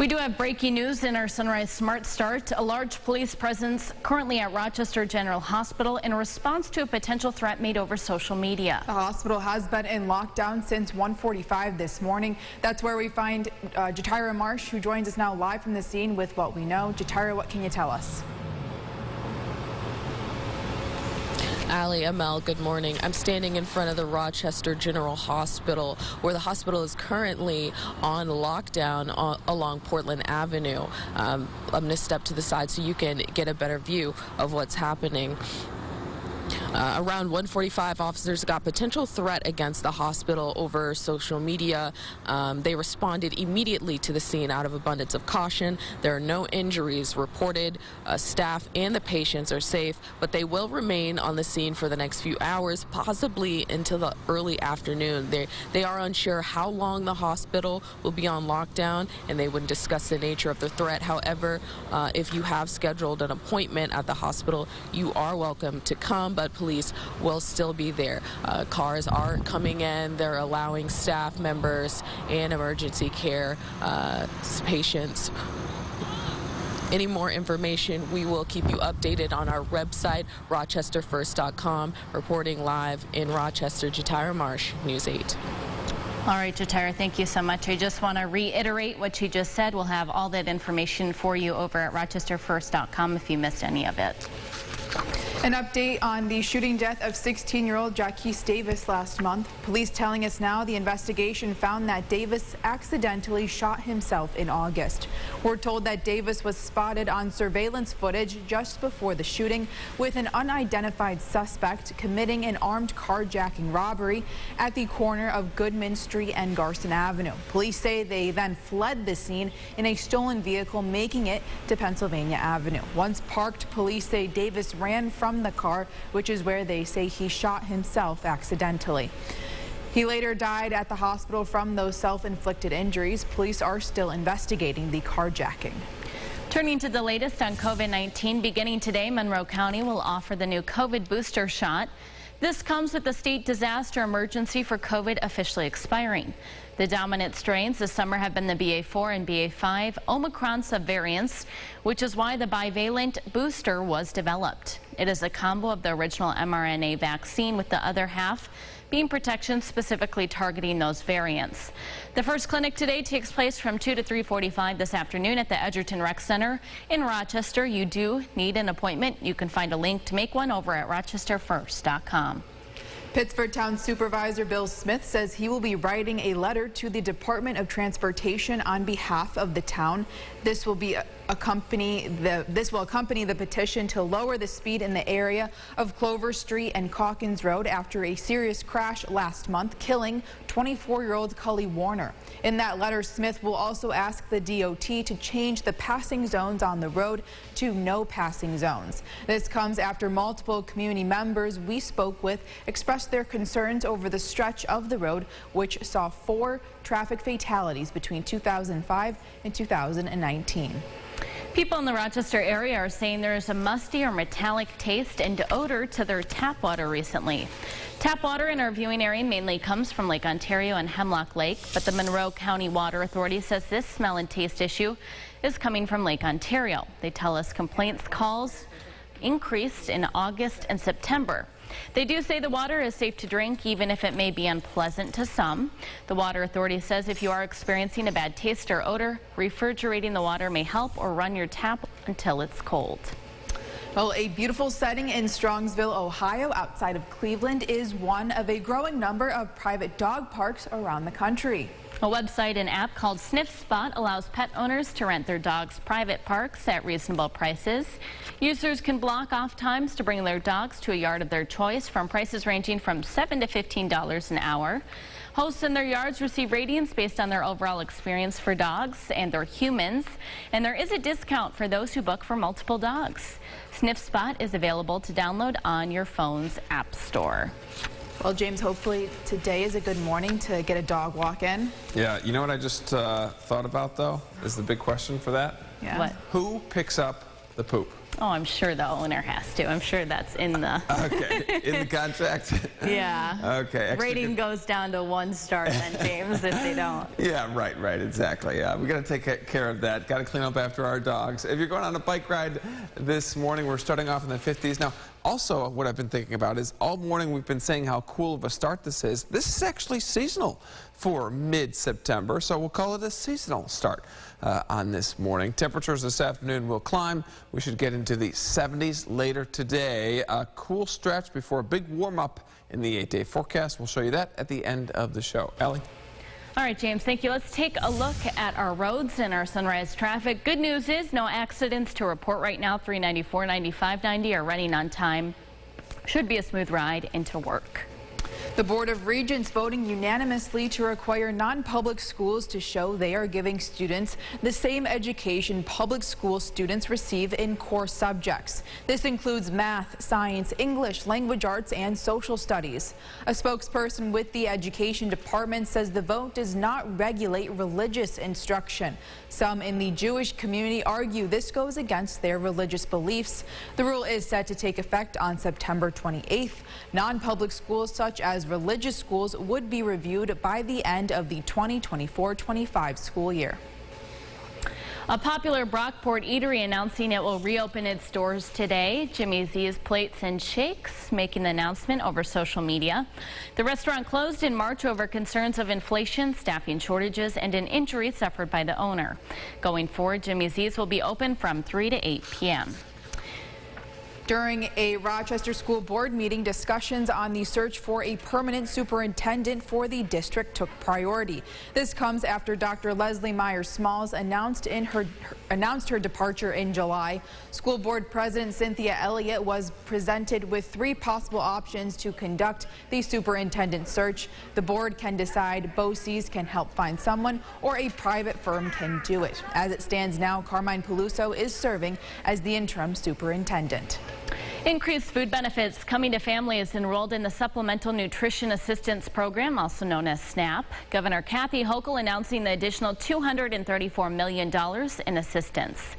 We do have breaking news in our Sunrise Smart Start. A large police presence currently at Rochester General Hospital in response to a potential threat made over social media. The hospital has been in lockdown since 1:45 this morning. That's where we find Jatira Marsh, who joins us now live from the scene with what we know. Jatira, what can you tell us? Allie, Amel, good morning. I'm standing in front of the Rochester General Hospital, where the hospital is currently on lockdown along Portland Avenue. I'm going to step to the side so you can get a better view of what's happening. Around 1:45, officers got potential threat against the hospital over social media. They responded immediately to the scene out of abundance of caution. There are no injuries reported. Staff and the patients are safe, but they will remain on the scene for the next few hours, possibly until the early afternoon. They are unsure how long the hospital will be on lockdown, and they wouldn't discuss the nature of the threat. However, if you have scheduled an appointment at the hospital, you are welcome to come, but police will still be there. Cars are coming in. They're allowing staff members and emergency care patients. Any more information, we will keep you updated on our website, rochesterfirst.com. Reporting live in Rochester, Jatira Marsh, News 8. All right, Jatira, thank you so much. I just want to reiterate what you just said. We'll have all that information for you over at rochesterfirst.com if you missed any of it. An update on the shooting death of 16-year-old Jaquise Davis last month. Police telling us now the investigation found that Davis accidentally shot himself in August. We're told that Davis was spotted on surveillance footage just before the shooting with an unidentified suspect committing an armed carjacking robbery at the corner of Goodman Street and Garson Avenue. Police say they then fled the scene in a stolen vehicle, making it to Pennsylvania Avenue. Once parked, police say Davis ran from the car, which is where they say he shot himself accidentally. He later died at the hospital from those self-inflicted injuries. Police are still investigating the carjacking. Turning to the latest on COVID-19, beginning today, Monroe County will offer the new COVID booster shot. This comes with the state disaster emergency for COVID officially expiring. The dominant strains this summer have been the BA4 and BA5 Omicron subvariants, which is why the bivalent booster was developed. It is a combo of the original mRNA vaccine with the other half being protection specifically targeting those variants. The first clinic today takes place from 2 to 3:45 this afternoon at the Edgerton Rec Center in Rochester. You do need an appointment. You can find a link to make one over at rochesterfirst.com. Pittsford Town Supervisor Bill Smith says he will be writing a letter to the Department of Transportation on behalf of the town. This will accompany the petition to lower the speed in the area of Clover Street and Calkins Road after a serious crash last month, killing 24-year-old Cully Warner. In that letter, Smith will also ask the DOT to change the passing zones on the road to no passing zones. This comes after multiple community members we spoke with expressed their concerns over the stretch of the road, which saw 4 traffic fatalities between 2005 and 2019. People in the Rochester area are saying there is a musty or metallic taste and odor to their tap water recently. Tap water in our viewing area mainly comes from Lake Ontario and Hemlock Lake, but the Monroe County Water Authority says this smell and taste issue is coming from Lake Ontario. They tell us complaints calls increased in August and September. They do say the water is safe to drink, even if it may be unpleasant to some. The Water Authority says if you are experiencing a bad taste or odor, refrigerating the water may help, or run your tap until it's cold. Well, a beautiful setting in Strongsville, Ohio, outside of Cleveland, is one of a growing number of private dog parks around the country. A website and app called Sniff Spot allows pet owners to rent their dogs' private parks at reasonable prices. Users can block off times to bring their dogs to a yard of their choice, from prices ranging from $7 to $15 an hour. Hosts in their yards receive ratings based on their overall experience for dogs and their humans, and there is a discount for those who book for multiple dogs. Sniff Spot is available to download on your phone's app store. Well, James, hopefully today is a good morning to get a dog walk in. Yeah, you know what I just thought about, though, is the big question for that? Yeah. What? Who picks up the poop? Oh, I'm sure the owner has to. I'm sure that's in the... Okay, in the contract? Yeah. Okay. Rating goes down to 1 star then, James, if they don't. Yeah, right, exactly. Yeah, we got to take care of that. Got to clean up after our dogs. If you're going on a bike ride this morning, we're starting off in the 50s. Now, also, what I've been thinking about is all morning we've been saying how cool of a start this is. This is actually seasonal for mid-September, so we'll call it a seasonal start on this morning. Temperatures this afternoon will climb. We should get into the 70s later today. A cool stretch before a big warm-up in the 8-day forecast. We'll show you that at the end of the show. Allie? All right, James, thank you. Let's take a look at our roads and our sunrise traffic. Good news is no accidents to report right now. 394, 95, 90 are running on time. Should be a smooth ride into work. The Board of Regents voting unanimously to require non-public schools to show they are giving students the same education public school students receive in core subjects. This includes math, science, English, language arts, and social studies. A spokesperson with the Education Department says the vote does not regulate religious instruction. Some in the Jewish community argue this goes against their religious beliefs. The rule is set to take effect on September 28th. Non-public schools such as religious schools would be reviewed by the end of the 2024-25 school year. A popular Brockport eatery announcing it will reopen its doors today. Jimmy Z's Plates and Shakes making the announcement over social media. The restaurant closed in March over concerns of inflation, staffing shortages, and an injury suffered by the owner. Going forward, Jimmy Z's will be open from 3 to 8 p.m. During a Rochester School Board meeting, discussions on the search for a permanent superintendent for the district took priority. This comes after Dr. Leslie Myers-Smalls announced her departure in July. School Board President Cynthia Elliott was presented with 3 possible options to conduct the superintendent search. The board can decide BOCES can help find someone or a private firm can do it. As it stands now, Carmine Peluso is serving as the interim superintendent. Increased food benefits coming to families enrolled in the Supplemental Nutrition Assistance Program, also known as SNAP. Governor Kathy Hochul announcing the additional $234 million in assistance.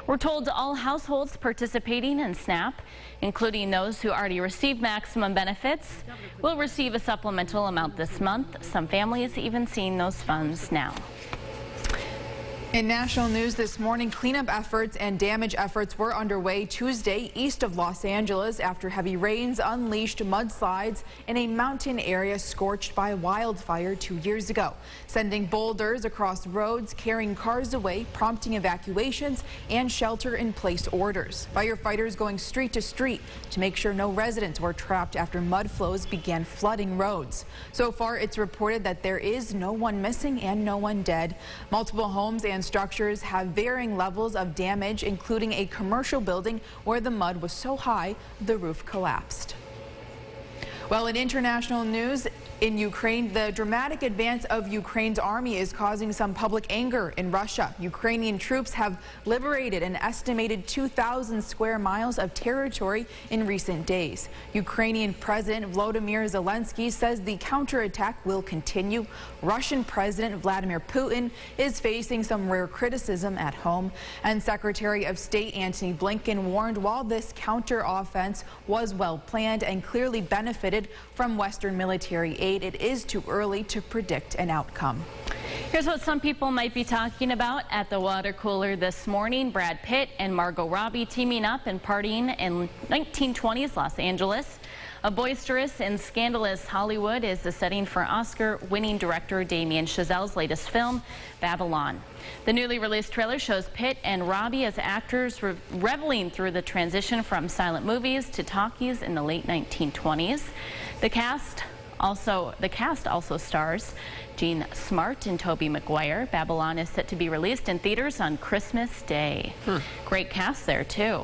We're told all households participating in SNAP, including those who already receive maximum benefits, will receive a supplemental amount this month. Some families even seeing those funds now. In national news this morning, cleanup efforts and damage efforts were underway Tuesday east of Los Angeles after heavy rains unleashed mudslides in a mountain area scorched by wildfire 2 years ago, sending boulders across roads, carrying cars away, prompting evacuations and shelter-in-place orders. Firefighters going street to street to make sure no residents were trapped after mud flows began flooding roads. So far, it's reported that there is no one missing and no one dead. Multiple homes and structures have varying levels of damage, including a commercial building where the mud was so high the roof collapsed. Well, in international news, in Ukraine, the dramatic advance of Ukraine's army is causing some public anger in Russia. Ukrainian troops have liberated an estimated 2,000 square miles of territory in recent days. Ukrainian President Volodymyr Zelensky says the counterattack will continue. Russian President Vladimir Putin is facing some rare criticism at home. And Secretary of State Antony Blinken warned while this counteroffensive was well planned and clearly benefited from Western military aid, it is too early to predict an outcome. Here's what some people might be talking about at the water cooler this morning. Brad Pitt and Margot Robbie teaming up and partying in 1920s Los Angeles. A boisterous and scandalous Hollywood is the setting for Oscar-winning director Damien Chazelle's latest film, Babylon. The newly released trailer shows Pitt and Robbie as actors reveling through the transition from silent movies to talkies in the late 1920s. The cast also stars Jean Smart and Tobey Maguire. Babylon is set to be released in theaters on Christmas Day. Great cast there, too.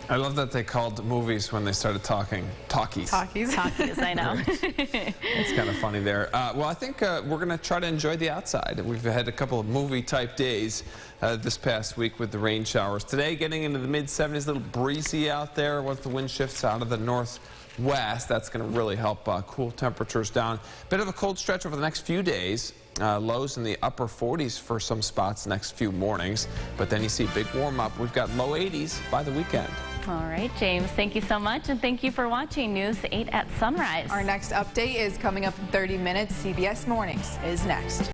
I love that they called movies when they started talking talkies. Talkies, I know. It's kind of funny there. Well, I think we're going to try to enjoy the outside. We've had a couple of movie-type days this past week with the rain showers. Today, getting into the mid-70s, a little breezy out there once the wind shifts out of the northwest. That's going to really help cool temperatures down. Bit of a cold stretch over the next few days. Lows in the upper 40s for some spots next few mornings. But then you see big warm up. We've got low 80s by the weekend. All right, James, thank you so much, and thank you for watching News 8 at Sunrise. Our next update is coming up in 30 minutes. CBS Mornings is next.